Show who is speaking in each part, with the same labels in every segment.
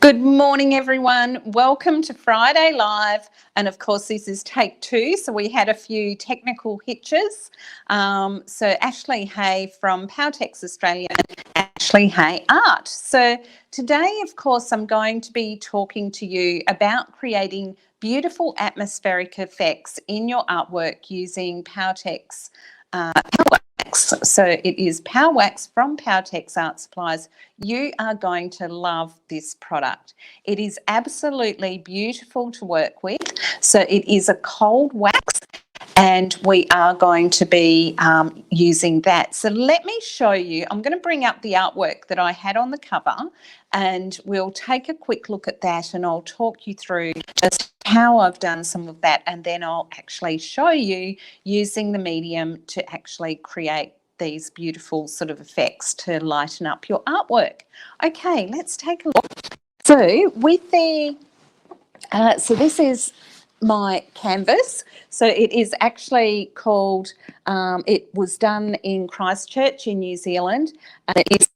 Speaker 1: Good morning, everyone. Welcome to Friday Live. And of course, this is take 2. So we had a few technical hitches. So Ashley Hay from Powertex Australia and Ashley Hay Art. So today, of course, I'm going to be talking to you about creating beautiful atmospheric effects in your artwork using Powertex Powerwax. So it is Powerwax from Powertex Art Supplies. You are going to love this product. It is absolutely beautiful to work with. So it is a cold wax and we are going to be using that. So let me show you. I'm going to bring up the artwork that I had on the cover and we'll take a quick look at that and I'll talk you through just how I've done some of that, and then I'll actually show you using the medium to actually create these beautiful sort of effects to lighten up your artwork. Okay, let's take a look. So with the, so this is my canvas. So it is actually called, it was done in Christchurch in New Zealand, and it is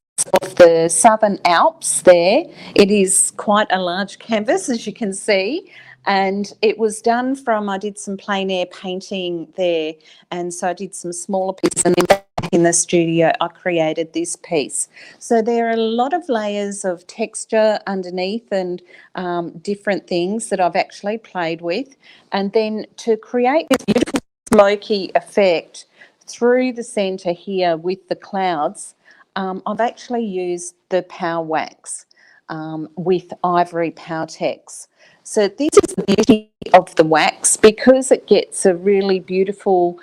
Speaker 1: of the Southern Alps there. It is quite a large canvas, as you can see, and it was done from, I did some plein air painting there, and so I did some smaller pieces, and then back in the studio I created this piece. So there are a lot of layers of texture underneath and different things that I've actually played with, and then to create this beautiful smoky effect through the centre here with the clouds, I've actually used the Powerwax with Ivory Powertex. So this is the beauty of the wax, because it gets a really beautiful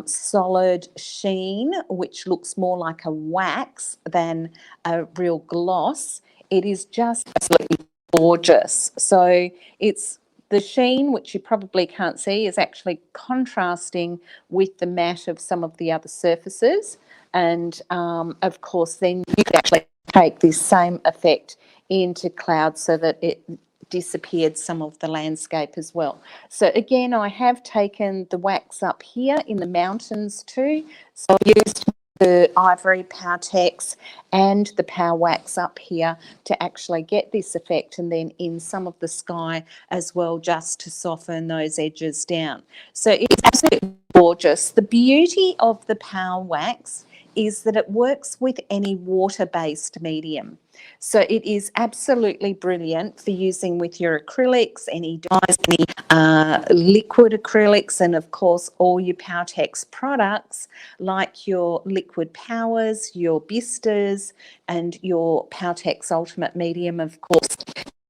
Speaker 1: solid sheen, which looks more like a wax than a real gloss. It is just absolutely gorgeous. So it's the sheen, which you probably can't see, is actually contrasting with the matte of some of the other surfaces. And of course, then you can actually take this same effect into clouds so that it disappeared some of the landscape as well. So again, I have taken the wax up here in the mountains too. So I used the Ivory Powertex and the Powerwax up here to actually get this effect, and then in some of the sky as well, just to soften those edges down. So it's absolutely gorgeous. The beauty of the Powerwax is that it works with any water-based medium. So it is absolutely brilliant for using with your acrylics, any dyes, any liquid acrylics, and of course all your Powertex products like your liquid powers, your Bisters, and your Powertex Ultimate Medium, of course.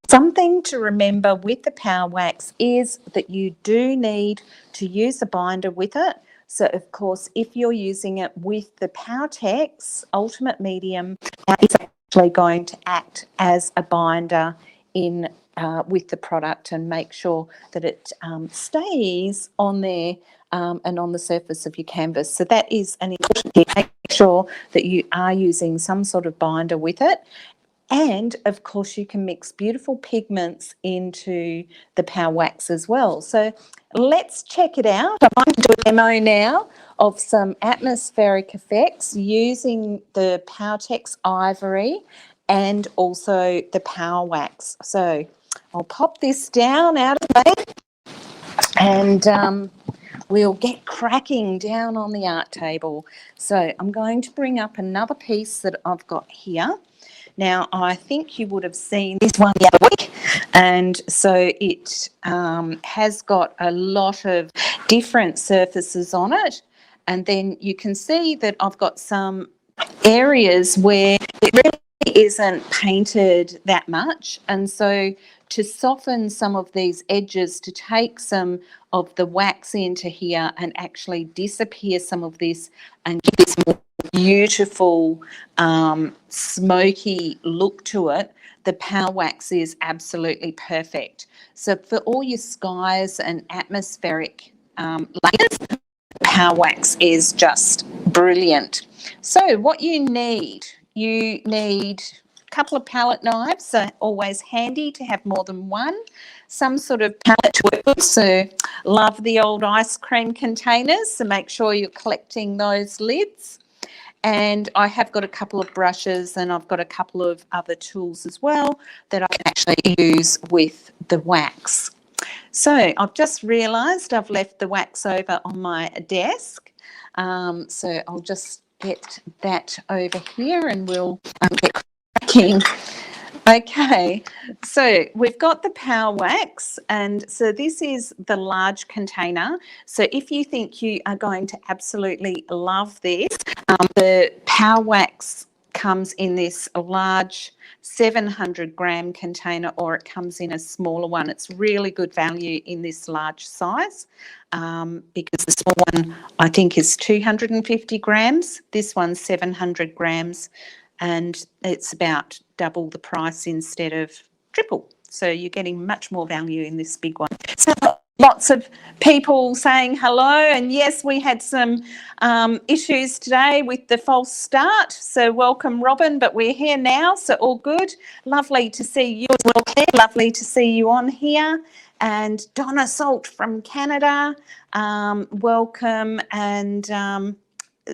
Speaker 1: Something to remember with the Powerwax is that you do need to use a binder with it. So, of course, if you're using it with the Powertex Ultimate Medium, it's actually going to act as a binder in with the product and make sure that it stays on there and on the surface of your canvas. So that is an important tip. Make sure that you are using some sort of binder with it. And of course, you can mix beautiful pigments into the Powerwax as well. So let's check it out. I'm going to do a demo now of some atmospheric effects using the Powertex Ivory and also the Powerwax. So I'll pop this down out of the way and we'll get cracking down on the art table. So I'm going to bring up another piece that I've got here. Now, I think you would have seen this one the other week, and so it has got a lot of different surfaces on it, and then you can see that I've got some areas where it really isn't painted that much, and so to soften some of these edges, to take some of the wax into here and actually disappear some of this and give this more beautiful smoky look to it, the Powerwax is absolutely perfect. So for all your skies and atmospheric layers, Powerwax is just brilliant. So what you need a couple of palette knives, so always handy to have more than one. Some sort of palette to work with, so love the old ice cream containers, so make sure you're collecting those lids. And I have got a couple of brushes and I've got a couple of other tools as well that I can actually use with the wax. So I've just realised I've left the wax over on my desk. So I'll just get that over here and we'll get cracking. Okay, so we've got the Powerwax, and so this is the large container. So if you think you are going to absolutely love this, the Powerwax comes in this large 700-gram container, or it comes in a smaller one. It's really good value in this large size because the small one I think is 250 grams. This one's 700 grams. And it's about double the price instead of triple. So you're getting much more value in this big one. So lots of people saying hello. And yes, we had some issues today with the false start. So welcome, Robin, but we're here now. So all good. Lovely to see you as well, Claire. Lovely to see you on here. And Donna Salt from Canada, welcome. And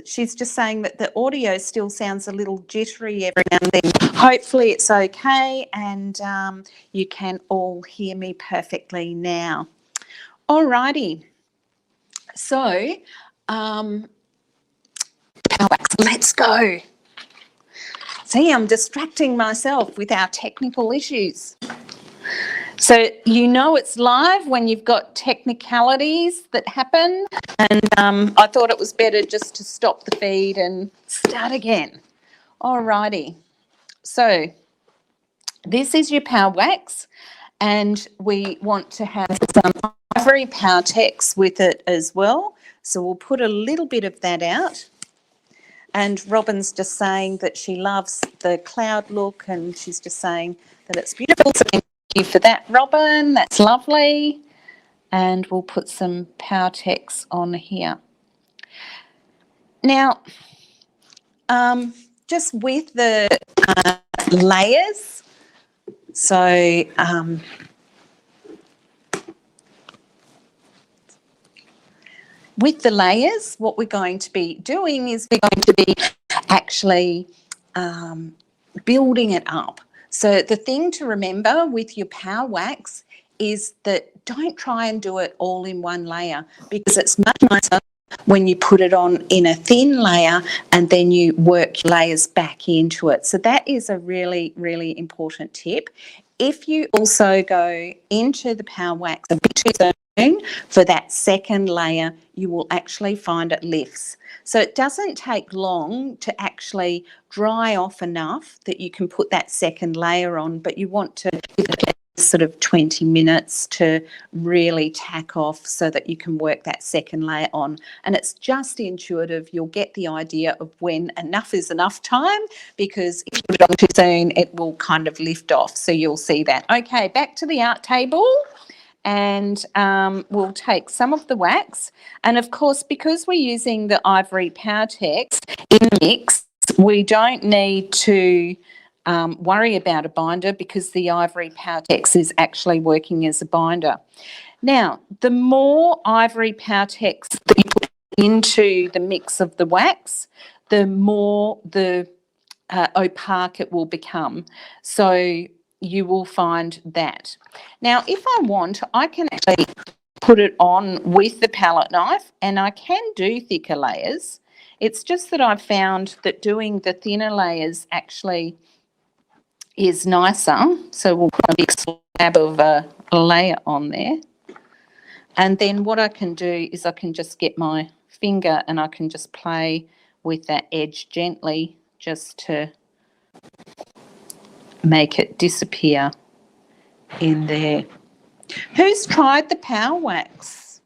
Speaker 1: she's just saying that the audio still sounds a little jittery every now and then. Hopefully it's okay and you can all hear me perfectly now. Alrighty. So, Powerwax, let's go. See, I'm distracting myself with our technical issues. So you know it's live when you've got technicalities that happen, and I thought it was better just to stop the feed and start again. Alrighty, so this is your Powerwax, and we want to have some ivory Powertex with it as well. So we'll put a little bit of that out. And Robin's just saying that she loves the cloud look, and she's just saying that it's beautiful. So thank you for that, Robin. That's lovely. And we'll put some Powertex on here. Now, just with the layers, so with the layers, what we're going to be doing is we're going to be actually building it up. So the thing to remember with your Powerwax is that don't try and do it all in one layer, because it's much nicer when you put it on in a thin layer and then you work layers back into it. So that is a really, really important tip. If you also go into the Powerwax a bit too soon for that second layer, you will actually find it lifts. So it doesn't take long to actually dry off enough that you can put that second layer on, but you want to give it sort of 20 minutes to really tack off so that you can work that second layer on. And it's just intuitive. You'll get the idea of when enough is enough time, because if you put it on too soon, it will kind of lift off. So you'll see that. Okay, back to the art table. And we'll take some of the wax. And of course, because we're using the ivory Powertex in the mix, we don't need to worry about a binder, because the ivory Powertex is actually working as a binder. Now, the more ivory Powertex that you put into the mix of the wax, the more the opaque it will become. So you will find that. Now, if I want, I can actually put it on with the palette knife, and I can do thicker layers. It's just that I've found that doing the thinner layers actually is nicer. So we'll put a big slab of a layer on there. And then what I can do is I can just get my finger and I can just play with that edge gently, just to make it disappear in there. Who's tried the Powerwax?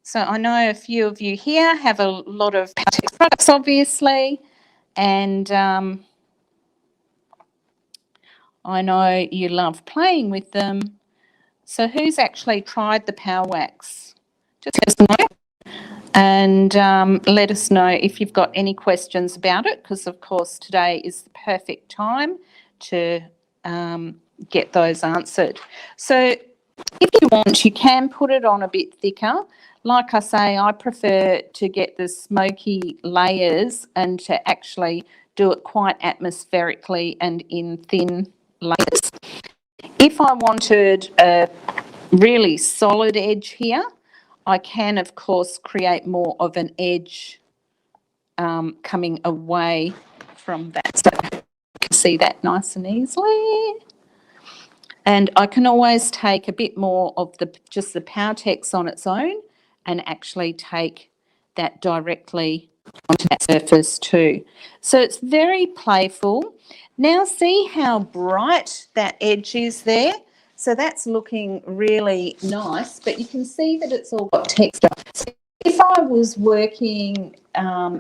Speaker 1: So I know a few of you here have a lot of Powertex products, obviously, and I know you love playing with them. So who's actually tried the Powerwax? Just let us know. And let us know if you've got any questions about it, because of course today is the perfect time to get those answered. So If you want, you can put it on a bit thicker. Like I say, I prefer to get the smoky layers and to actually do it quite atmospherically and in thin layers. If I wanted a really solid edge here, I can, of course, create more of an edge coming away from that. So you can see that nice and easily. And I can always take a bit more of just the Powertex on its own and actually take that directly onto that surface too. So it's very playful. Now see how bright that edge is there? So that's looking really nice, but you can see that it's all got texture. So if I was working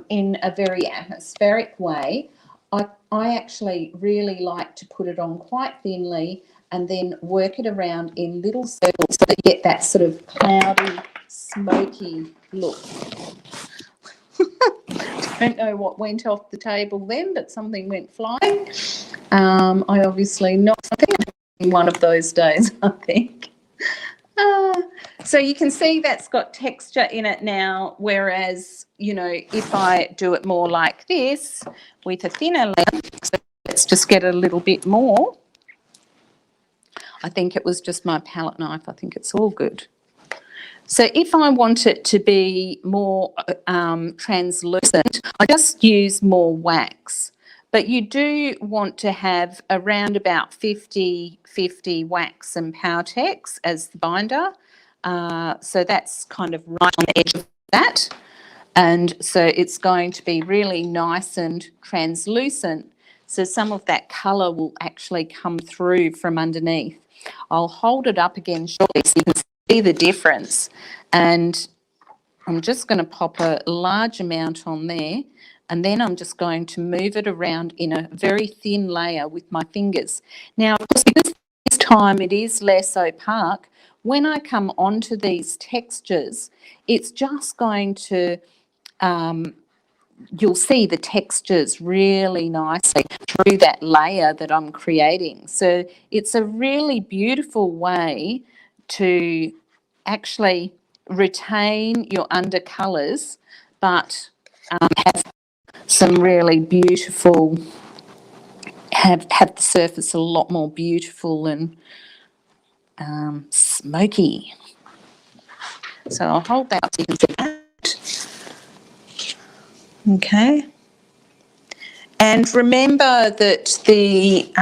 Speaker 1: in a very atmospheric way, I actually really like to put it on quite thinly and then work it around in little circles so that you get that sort of cloudy, smoky look. Don't know what went off the table then, but something went flying. I obviously knocked something in one of those days, I think. So you can see that's got texture in it now, whereas, you know, if I do it more like this with a thinner layer, so let's just get a little bit more. I think it was just my palette knife. I think it's all good. So if I want it to be more translucent, I just use more wax. But you do want to have around about 50-50 wax and Powertex as the binder. So that's kind of right on the edge of that. And so it's going to be really nice and translucent. So some of that colour will actually come through from underneath. I'll hold it up again shortly so you can see the difference. And I'm just going to pop a large amount on there, and then I'm just going to move it around in a very thin layer with my fingers. Now, of course, because this time it is less opaque, when I come onto these textures, it's just going to you'll see the textures really nicely through that layer that I'm creating. So it's a really beautiful way to actually retain your undercolours, but have some really beautiful, have the surface a lot more beautiful and smoky. So I'll hold that up so you can see that. Okay. And remember that the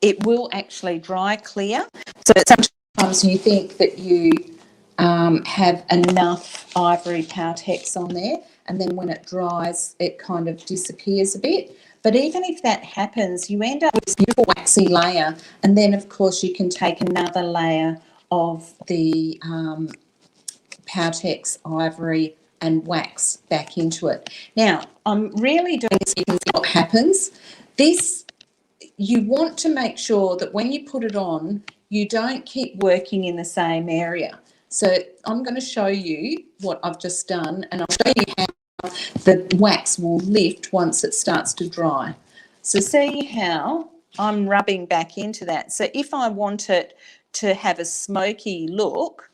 Speaker 1: it will actually dry clear. So sometimes you think that you have enough ivory Powertex on there, and then when it dries, it kind of disappears a bit. But even if that happens, you end up with this beautiful waxy layer, and then of course you can take another layer of the Powertex ivory and wax back into it. Now, I'm really doing this so you can see what happens. This, you want to make sure that when you put it on, you don't keep working in the same area. So I'm going to show you what I've just done, and I'll show you how the wax will lift once it starts to dry. So see how I'm rubbing back into that. So if I want it to have a smoky look,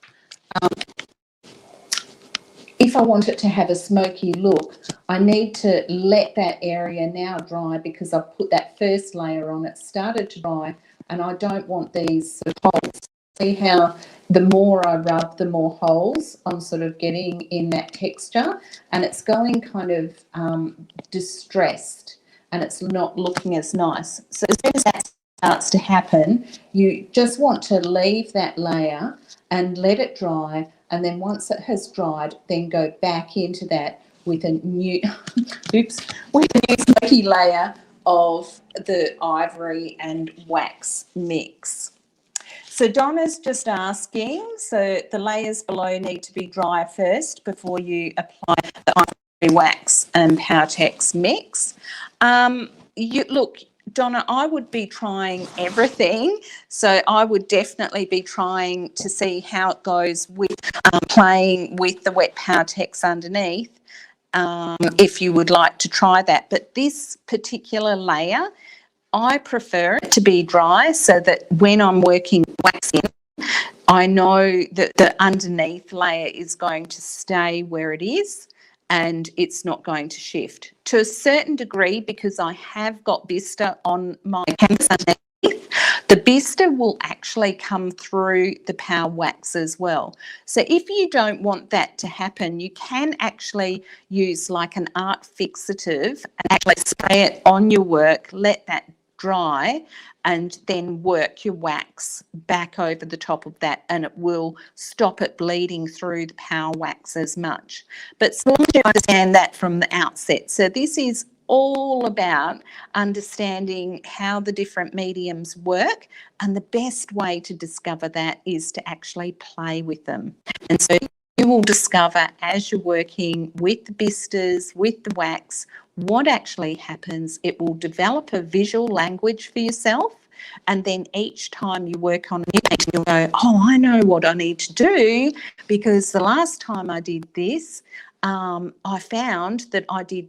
Speaker 1: I need to let that area now dry because I've put that first layer on. It started to dry, and I don't want these sort of holes. See how the more I rub, the more holes I'm sort of getting in that texture, and it's going kind of distressed, and it's not looking as nice. So as soon as that starts to happen, you just want to leave that layer and let it dry, and then once it has dried, then go back into that with a new with a new smoky layer of the ivory and wax mix. So Donna's just asking, so the layers below need to be dry first before you apply the ivory wax and Powertex mix. Look, Donna, I would be trying everything. So I would definitely be trying to see how it goes with playing with the wet Powertex underneath, if you would like to try that. But this particular layer, I prefer it to be dry so that when I'm working wax in, I know that the underneath layer is going to stay where it is and it's not going to shift. To a certain degree, because I have got Bister on my canvas underneath, the Bister will actually come through the Powerwax as well. So if you don't want that to happen, you can actually use like an art fixative and actually spray it on your work, let that dry, and then work your wax back over the top of that, and it will stop it bleeding through the Powerwax as much. But as long as you understand that from the outset. So this is all about understanding how the different mediums work, and the best way to discover that is to actually play with them. And so you will discover as you're working with the bisters, with the wax, what actually happens. It will develop a visual language for yourself, and then each time you work on a new painting, you'll go, oh, I know what I need to do, because the last time I did this, I found that I did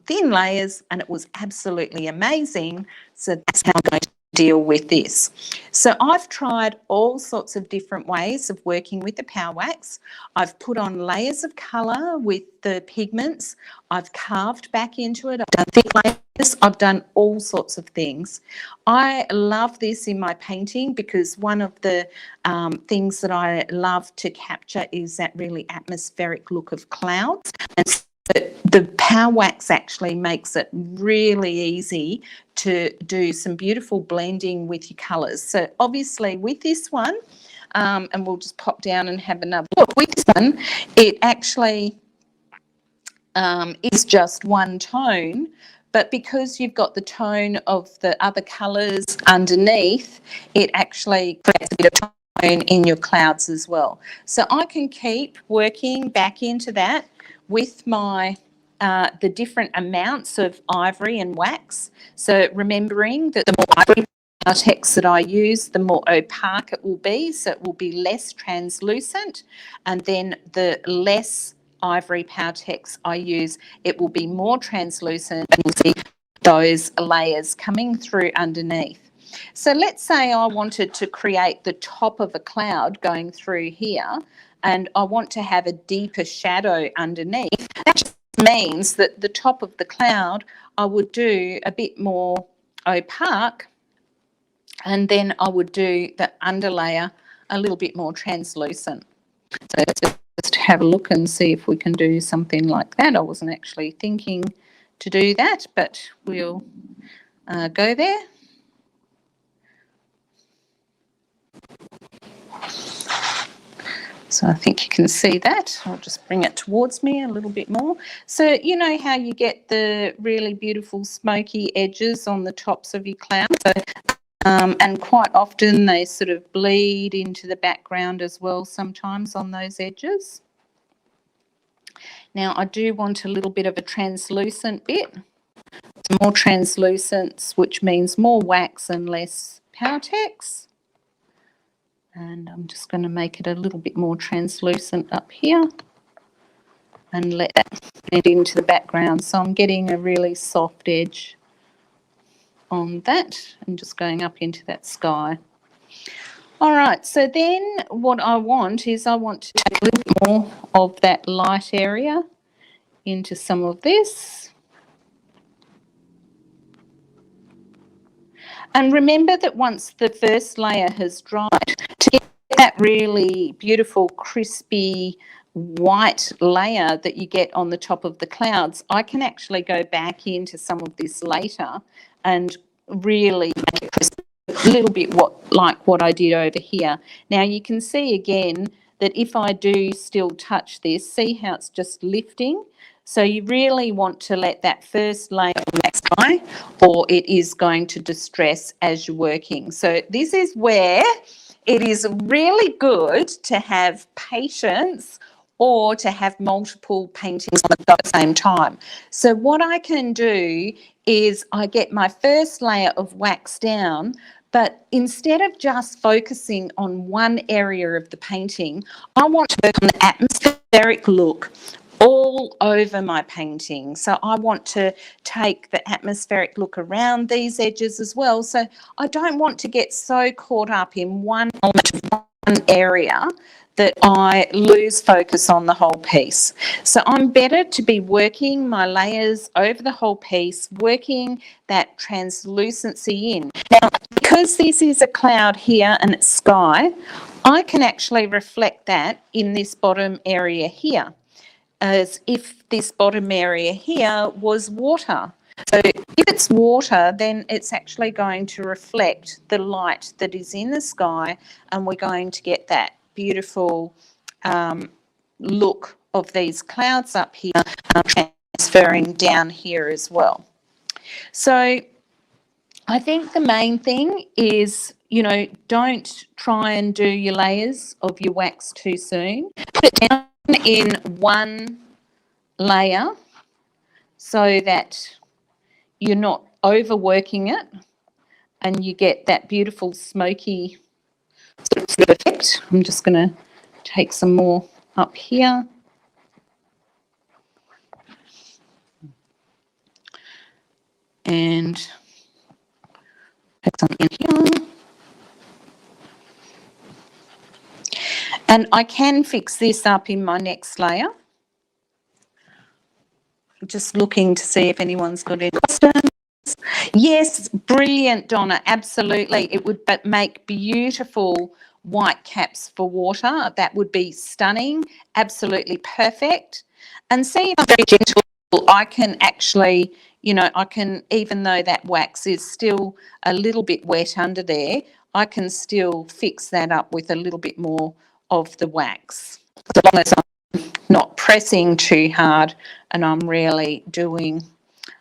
Speaker 1: thin layers and it was absolutely amazing. So that's how I'm going to deal with this. So I've tried all sorts of different ways of working with the Powerwax. I've put on layers of colour with the pigments. I've carved back into it. I've done thick layers. I've done all sorts of things. I love this in my painting because one of the things that I love to capture is that really atmospheric look of clouds. And the Powerwax actually makes it really easy to do some beautiful blending with your colours. So obviously with this one, and we'll just pop down and have another look. With this one, it actually is just one tone, but because you've got the tone of the other colours underneath, it actually creates a bit of tone in your clouds as well. So I can keep working back into that with my the different amounts of ivory and wax. So remembering that the more ivory Powertex that I use, the more opaque it will be, so it will be less translucent, and then the less ivory Powertex I use, it will be more translucent, and you'll see those layers coming through underneath. So let's say I wanted to create the top of a cloud going through here, and I want to have a deeper shadow underneath. That just means that the top of the cloud I would do a bit more opaque, and then I would do the underlayer a little bit more translucent. So let's just have a look and see if we can do something like that. I wasn't actually thinking to do that, but we'll go there. So I think you can see that. I'll just bring it towards me a little bit more. So you know how you get the really beautiful smoky edges on the tops of your clouds? So, and quite often they sort of bleed into the background as well sometimes on those edges. Now I do want a little bit of a translucent bit. More translucence, which means more wax and less Powertex. And I'm just going to make it a little bit more translucent up here and let that blend into the background. So I'm getting a really soft edge on that and just going up into that sky. All right, so then what I want is I want to take a little bit more of that light area into some of this. And remember that once the first layer has dried, to get that really beautiful, crispy, white layer that you get on the top of the clouds, I can actually go back into some of this later and really make it crispy, a little bit like what I did over here. Now you can see again that if I do still touch this, see how it's just lifting? So you really want to let that first layer wax dry, or it is going to distress as you're working. So this is where it is really good to have patience or to have multiple paintings on the same time. So what I can do is I get my first layer of wax down, but instead of just focusing on one area of the painting, I want to work on the atmospheric look all over my painting. So I want to take the atmospheric look around these edges as well. So I don't want to get so caught up in one element of one area that I lose focus on the whole piece. So I'm better to be working my layers over the whole piece, working that translucency in. Now, because this is a cloud here and it's sky, I can actually reflect that in this bottom area here, as if this bottom area here was water. So if it's water, then it's actually going to reflect the light that is in the sky, and we're going to get that beautiful look of these clouds up here transferring down here as well. So I think the main thing is, you know, don't try and do your layers of your wax too soon. Put it down in one layer so that you're not overworking it and you get that beautiful smoky sort of effect. I'm just going to take some more up here. And put some in here. And I can fix this up in my next layer. Just looking to see if anyone's got any questions. Yes, brilliant, Donna, absolutely. It would make beautiful white caps for water. That would be stunning, absolutely perfect. And see, if I'm very gentle, I can actually, you know, I can, even though that wax is still a little bit wet under there, I can still fix that up with a little bit more of the wax. As long as I'm not pressing too hard and I'm really doing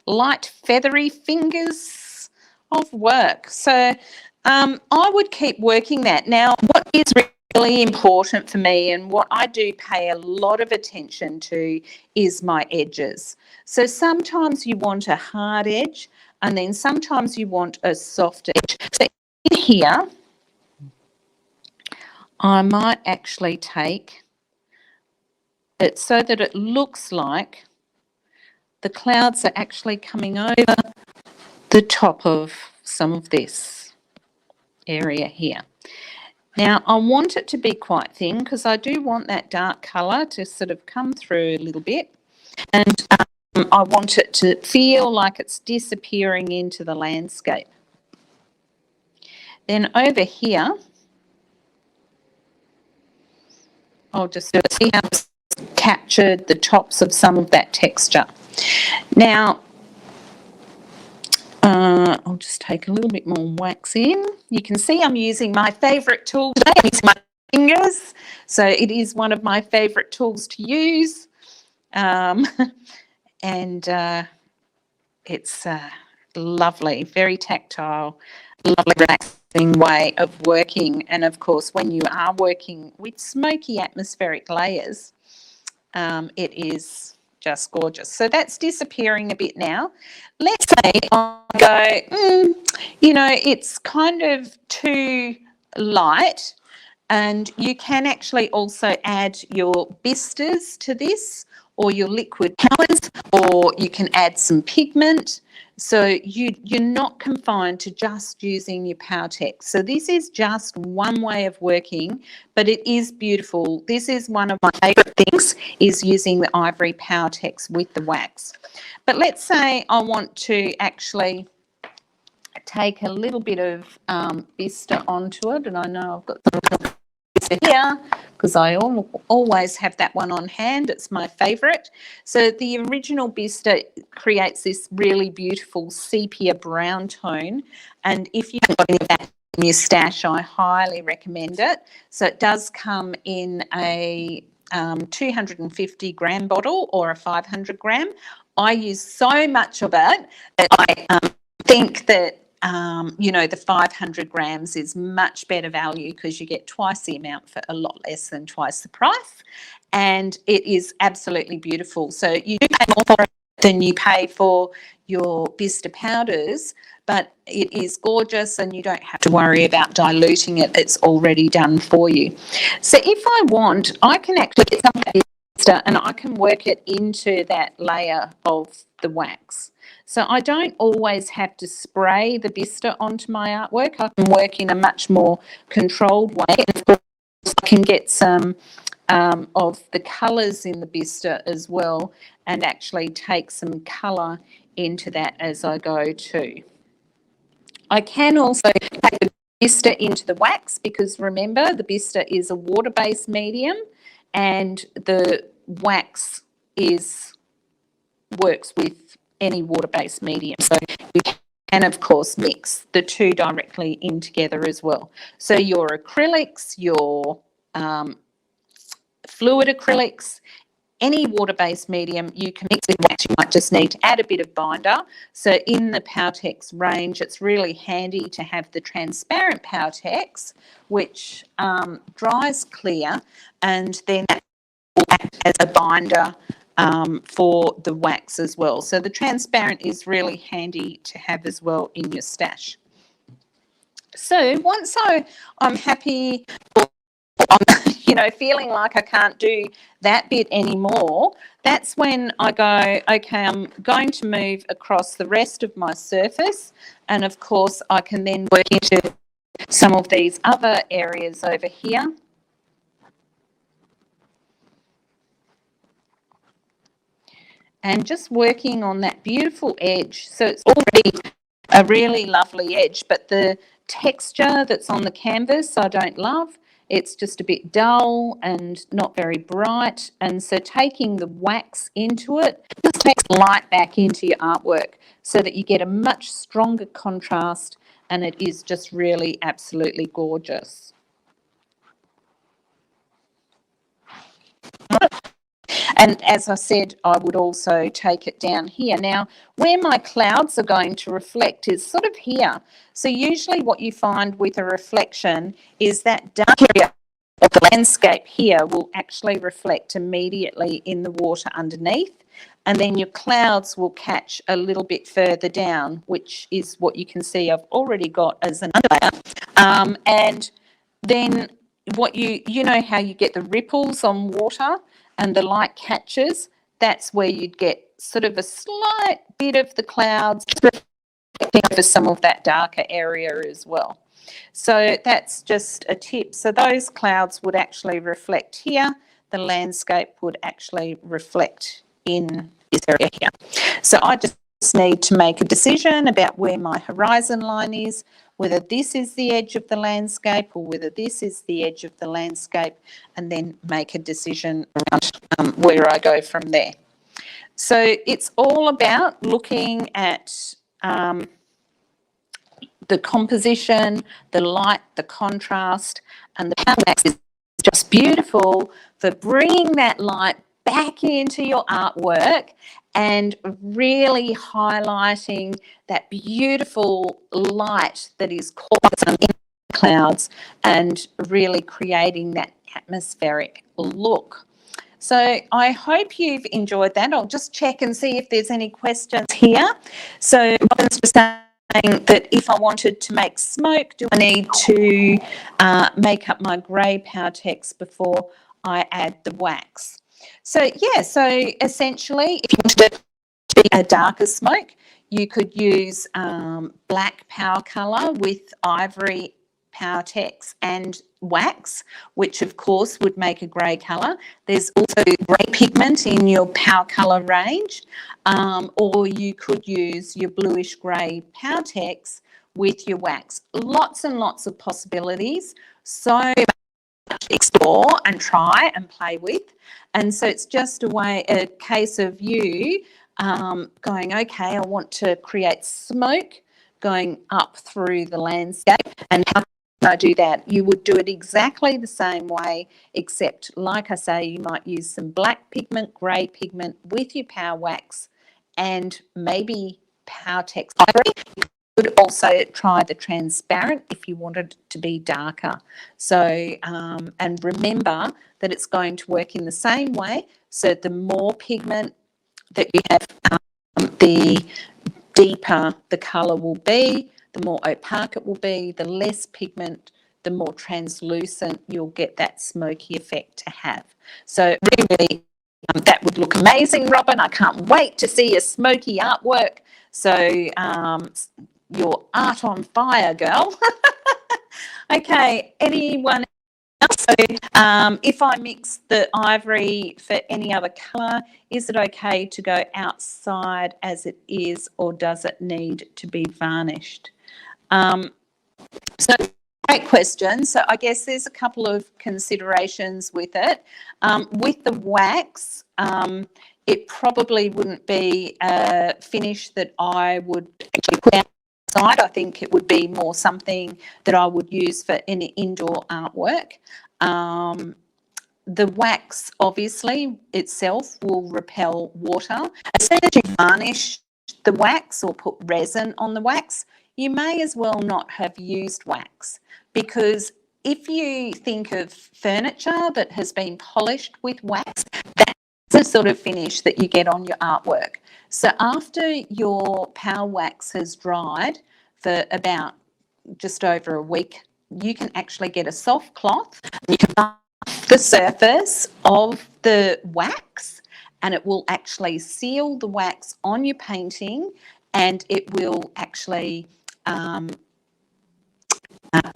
Speaker 1: light feathery fingers of work. So I would keep working that. Now, what is really important for me and what I do pay a lot of attention to is my edges. So sometimes you want a hard edge and then sometimes you want a soft edge. So in here, I might actually take it so that it looks like the clouds are actually coming over the top of some of this area here. Now, I want it to be quite thin because I do want that dark colour to sort of come through a little bit, and I want it to feel like it's disappearing into the landscape. Then over here, I'll just see how it's captured the tops of some of that texture. Now, I'll just take a little bit more wax in. You can see I'm using my favourite tool today. I'm using my fingers. So it is one of my favourite tools to use. And it's lovely, very tactile, lovely, relaxing way of working. And of course, when you are working with smoky atmospheric layers, it is just gorgeous. So that's disappearing a bit now. Let's say I go, you know, it's kind of too light, and you can actually also add your bisters to this, or your liquid powders, or you can add some pigment. So you're not confined to just using your Powertex. So this is just one way of working, but it is beautiful. This is one of my favourite things, is using the ivory Powertex with the wax. But let's say I want to actually take a little bit of Bister onto it, and I know I've got some here because I always have that one on hand. It's my favourite. So the original Bister creates this really beautiful sepia brown tone, and if you haven't got any of that in your stash, I highly recommend it. So it does come in a 250 gram bottle or a 500 gram. I use so much of it that I think that you know, the 500 grams is much better value because you get twice the amount for a lot less than twice the price, and it is absolutely beautiful. So you do pay more for it than you pay for your Bister powders, but it is gorgeous and you don't have to worry about diluting it. It's already done for you. So if I want, I can actually get some Bister and I can work it into that layer of the wax. So I don't always have to spray the Bister onto my artwork. I can work in a much more controlled way. And of course, I can get some of the colours in the Bister as well and actually take some colour into that as I go too. I can also take the Bister into the wax because remember the Bister is a water-based medium and the wax works with any water-based medium. So you can of course mix the two directly in together as well. So your acrylics, your fluid acrylics, any water-based medium you can mix with wax. You might just need to add a bit of binder. So in the Powertex range, it's really handy to have the transparent Powertex, which dries clear, and then that will act as a binder for the wax as well. So the transparent is really handy to have as well in your stash. So once I'm happy, I'm feeling like I can't do that bit anymore, that's when I go, okay, I'm going to move across the rest of my surface, and of course I can then work into some of these other areas over here. And just working on that beautiful edge. So it's already a really lovely edge, but the texture that's on the canvas I don't love. It's just a bit dull and not very bright. And so taking the wax into it just takes light back into your artwork so that you get a much stronger contrast, and it is just really absolutely gorgeous. And as I said, I would also take it down here. Now, where my clouds are going to reflect is sort of here. So usually what you find with a reflection is that dark area of the landscape here will actually reflect immediately in the water underneath. And then your clouds will catch a little bit further down, which is what you can see I've already got as an underlayer. And then what you know how you get the ripples on water and the light catches, that's where you'd get sort of a slight bit of the clouds reflecting over some of that darker area as well. So that's just a tip. So those clouds would actually reflect here. The landscape would actually reflect in this area here. So I just need to make a decision about where my horizon line is, whether this is the edge of the landscape or whether this is the edge of the landscape, and then make a decision around where I go from there. So it's all about looking at the composition, the light, the contrast, and the Powerwax is just beautiful for bringing that light back into your artwork and really highlighting that beautiful light that is caught in the clouds and really creating that atmospheric look. So I hope you've enjoyed that. I'll just check and see if there's any questions here. So Robin's just saying that if I wanted to make smoke, do I need to make up my grey Powertex before I add the wax? So yeah, so essentially if you wanted it to be a darker smoke, you could use black power colour with ivory Powertex and wax, which of course would make a grey colour. There's also grey pigment in your power colour range, or you could use your bluish grey Powertex with your wax. Lots and lots of possibilities. So much to explore and try and play with. And so it's just a case of you going, okay, I want to create smoke going up through the landscape, and how can I do that? You would do it exactly the same way, except like I say, you might use some black pigment, grey pigment with your Powerwax and maybe Powertex ivory. You could also try the transparent if you wanted it to be darker. So, and remember that it's going to work in the same way. So the more pigment that you have, the deeper the colour will be, the more opaque it will be, the less pigment, the more translucent you'll get that smoky effect to have. So really That would look amazing, Robin. I can't wait to see your smoky artwork. So your art on fire, girl. Okay, anyone else? So if I mix the ivory for any other colour, is it okay to go outside as it is, or does it need to be varnished? So great question. So I guess there's a couple of considerations with it. With the wax, it probably wouldn't be a finish that I would actually put outside. I think it would be more something that I would use for any indoor artwork. The wax, obviously, itself will repel water. As soon as you varnish the wax or put resin on the wax, you may as well not have used wax, because if you think of furniture that has been polished with wax, that's the sort of finish that you get on your artwork. So after your power wax has dried for about just over a week, you can actually get a soft cloth, you can buff the surface of the wax, and it will actually seal the wax on your painting, and it will actually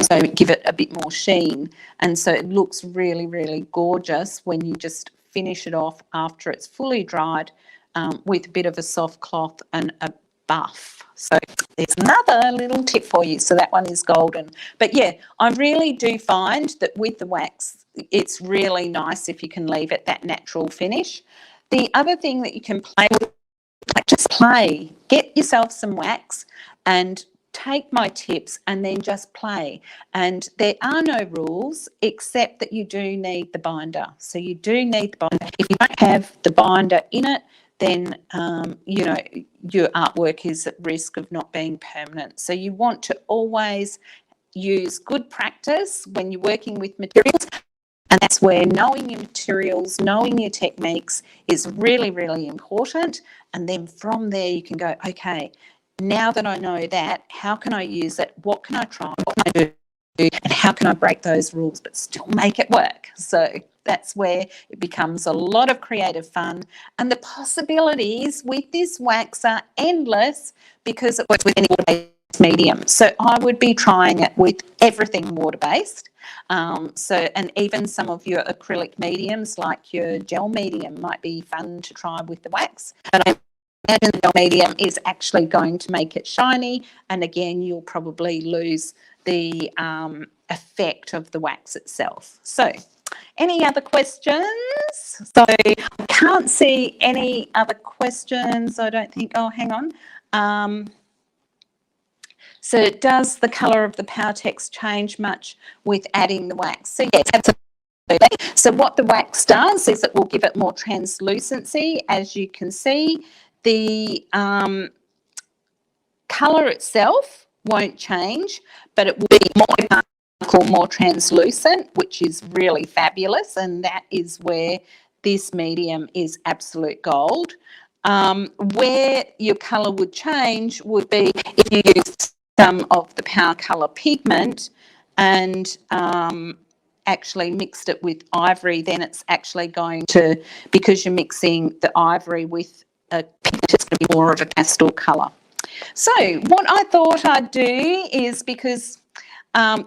Speaker 1: so give it a bit more sheen, and so it looks really, really gorgeous when you just finish it off after it's fully dried with a bit of a soft cloth and a buff. So there's another little tip for you. So that one is golden. But yeah, I really do find that with the wax, it's really nice if you can leave it that natural finish. The other thing that you can play with, like, just play, get yourself some wax and take my tips and then just play. And there are no rules except that you do need the binder. So you do need the binder. If you don't have the binder in it, then you know, your artwork is at risk of not being permanent. So you want to always use good practice when you're working with materials, and that's where knowing your materials, knowing your techniques is really, really important. And then from there you can go, okay, now that I know that, how can I use it? What can I try? What can I do? And how can I break those rules but still make it work? So that's where it becomes a lot of creative fun. And the possibilities with this wax are endless because it works with any water-based medium. So I would be trying it with everything water-based. And even some of your acrylic mediums, like your gel medium, might be fun to try with the wax. But I imagine the gel medium is actually going to make it shiny, and again, you'll probably lose the effect of the wax itself. So any other questions? So I can't see any other questions, I don't think. Oh, hang on. So does the colour of the Powertex change much with adding the wax? So yes, absolutely. So what the wax does is it will give it more translucency. As you can see, the colour itself won't change, but it will be more translucent, which is really fabulous, and that is where this medium is absolute gold. Where your colour would change would be if you use some of the Power Colour pigment and actually mixed it with ivory, then it's actually going to, because you're mixing the ivory with a pigment, it's going to be more of a pastel colour. So what I thought I'd do is, because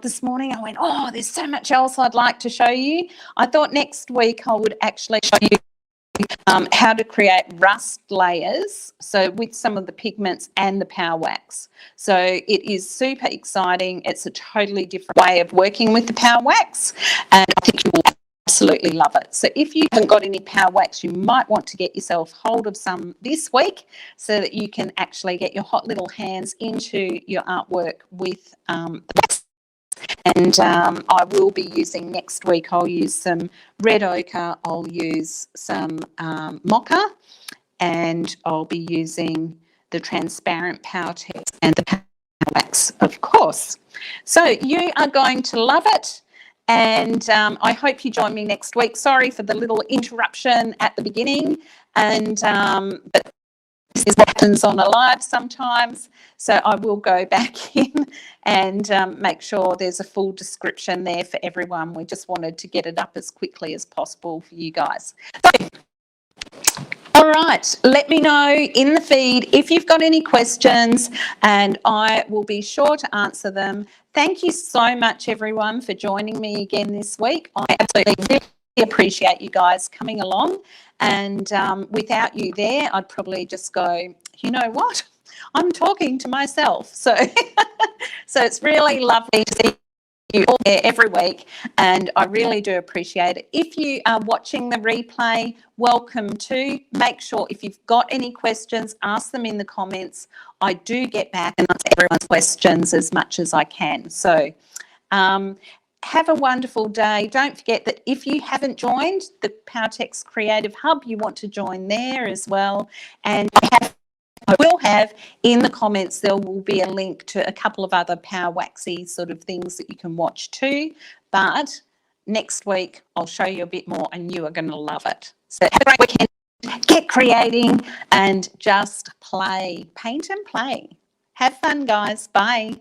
Speaker 1: this morning I went, oh, there's so much else I'd like to show you. I thought next week I would actually show you how to create rust layers, so with some of the pigments and the power wax. So it is super exciting. It's a totally different way of working with the power wax, and I think you will absolutely love it. So if you haven't got any power wax, you might want to get yourself hold of some this week so that you can actually get your hot little hands into your artwork with the wax. And I will be using next week, I'll use some red ochre, I'll use some mocha, and I'll be using the transparent Powertex and the power wax, of course. So you are going to love it. And I hope you join me next week. Sorry for the little interruption at the beginning, and but this is what happens on a live sometimes. So I will go back in and make sure there's a full description there for everyone. We just wanted to get it up as quickly as possible for you guys. So All right, let me know in the feed if you've got any questions and I will be sure to answer them. Thank you so much, everyone, for joining me again this week. I absolutely really appreciate you guys coming along, and without you there, I'd probably just go, you know what? I'm talking to myself. So, so it's really lovely to see you all there every week, and I really do appreciate it. If you are watching the replay, welcome to. Make sure if you've got any questions, ask them in the comments. I do get back and answer everyone's questions as much as I can. So have a wonderful day. Don't forget that if you haven't joined the Powertex Creative Hub, you want to join there as well. And I will have in the comments, there will be a link to a couple of other Powerwaxy sort of things that you can watch too. But next week, I'll show you a bit more and you are going to love it. So have a great weekend. Get creating and just play. Paint and play. Have fun, guys. Bye.